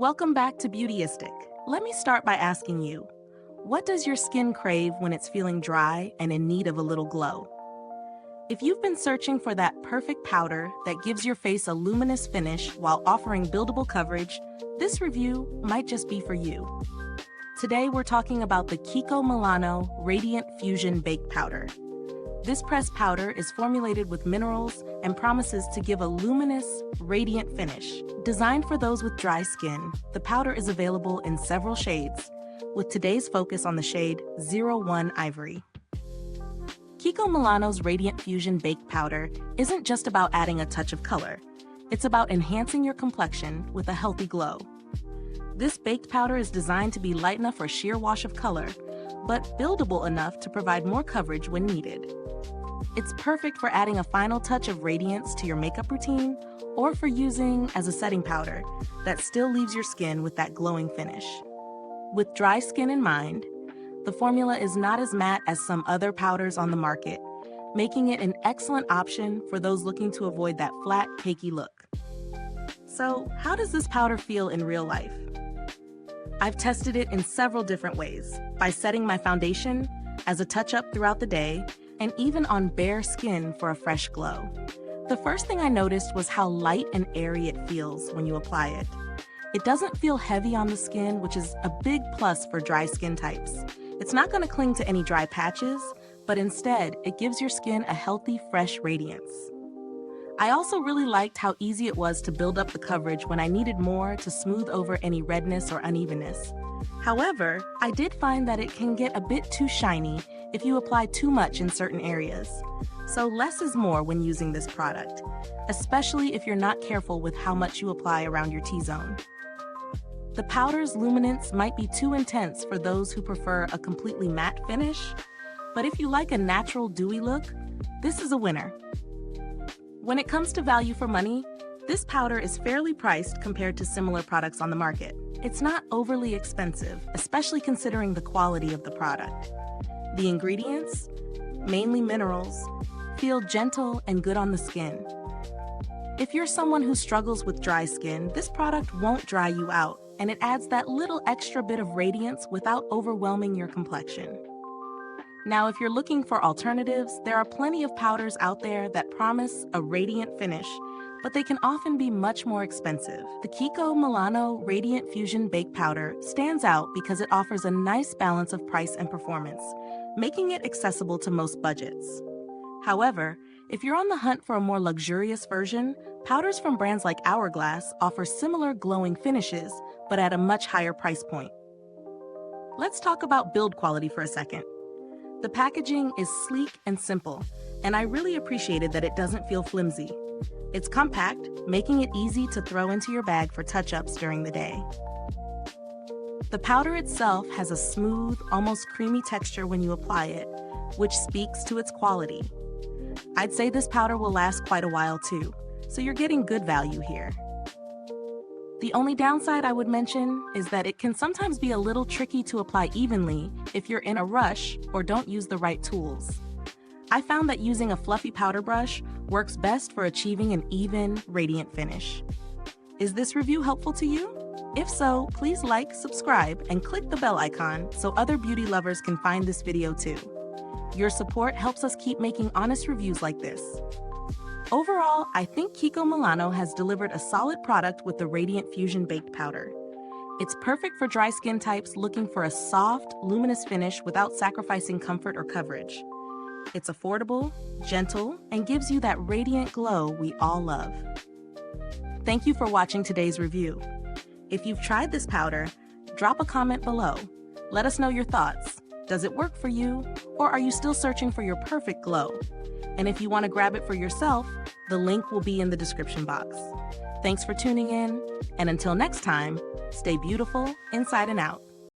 Welcome back to Beautyistic. Let me start by asking you, what does your skin crave when it's feeling dry and in need of a little glow? If you've been searching for that perfect powder that gives your face a luminous finish while offering buildable coverage, this review might just be for you. Today we're talking about the KIKO Milano Radiant Fusion Bake Powder. This pressed powder is formulated with minerals and promises to give a luminous, radiant finish. Designed for those with dry skin, the powder is available in several shades, with today's focus on the shade 01 Ivory. KIKO Milano's Radiant Fusion Bake Powder isn't just about adding a touch of color. It's about enhancing your complexion with a healthy glow. This baked powder is designed to be light enough for a sheer wash of color, but buildable enough to provide more coverage when needed. It's perfect for adding a final touch of radiance to your makeup routine or for using as a setting powder that still leaves your skin with that glowing finish. With dry skin in mind, the formula is not as matte as some other powders on the market, making it an excellent option for those looking to avoid that flat, cakey look. So, how does this powder feel in real life? I've tested it in several different ways, by setting my foundation, as a touch-up throughout the day, and even on bare skin for a fresh glow. The first thing I noticed was how light and airy it feels when you apply it. It doesn't feel heavy on the skin, which is a big plus for dry skin types. It's not going to cling to any dry patches, but instead, it gives your skin a healthy, fresh radiance. I also really liked how easy it was to build up the coverage when I needed more to smooth over any redness or unevenness. However, I did find that it can get a bit too shiny if you apply too much in certain areas. So less is more when using this product, especially if you're not careful with how much you apply around your T-zone. The powder's luminance might be too intense for those who prefer a completely matte finish, but if you like a natural dewy look, this is a winner. When it comes to value for money, this powder is fairly priced compared to similar products on the market. It's not overly expensive, especially considering the quality of the product. The ingredients, mainly minerals, feel gentle and good on the skin. If you're someone who struggles with dry skin, this product won't dry you out, and it adds that little extra bit of radiance without overwhelming your complexion. Now, if you're looking for alternatives, there are plenty of powders out there that promise a radiant finish, but they can often be much more expensive. The KIKO Milano Radiant Fusion Bake Powder stands out because it offers a nice balance of price and performance, making it accessible to most budgets. However, if you're on the hunt for a more luxurious version, powders from brands like Hourglass offer similar glowing finishes, but at a much higher price point. Let's talk about build quality for a second. The packaging is sleek and simple, and I really appreciated that it doesn't feel flimsy. It's compact, making it easy to throw into your bag for touch-ups during the day. The powder itself has a smooth, almost creamy texture when you apply it, which speaks to its quality. I'd say this powder will last quite a while too, so you're getting good value here. The only downside I would mention is that it can sometimes be a little tricky to apply evenly if you're in a rush or don't use the right tools. I found that using a fluffy powder brush works best for achieving an even, radiant finish. Is this review helpful to you? If so, please like, subscribe, and click the bell icon so other beauty lovers can find this video too. Your support helps us keep making honest reviews like this. Overall, I think KIKO Milano has delivered a solid product with the Radiant Fusion Baked Powder. It's perfect for dry skin types looking for a soft, luminous finish without sacrificing comfort or coverage. It's affordable, gentle, and gives you that radiant glow we all love. Thank you for watching today's review. If you've tried this powder, drop a comment below. Let us know your thoughts. Does it work for you, or are you still searching for your perfect glow? And if you want to grab it for yourself, the link will be in the description box. Thanks for tuning in, and until next time, stay beautiful inside and out.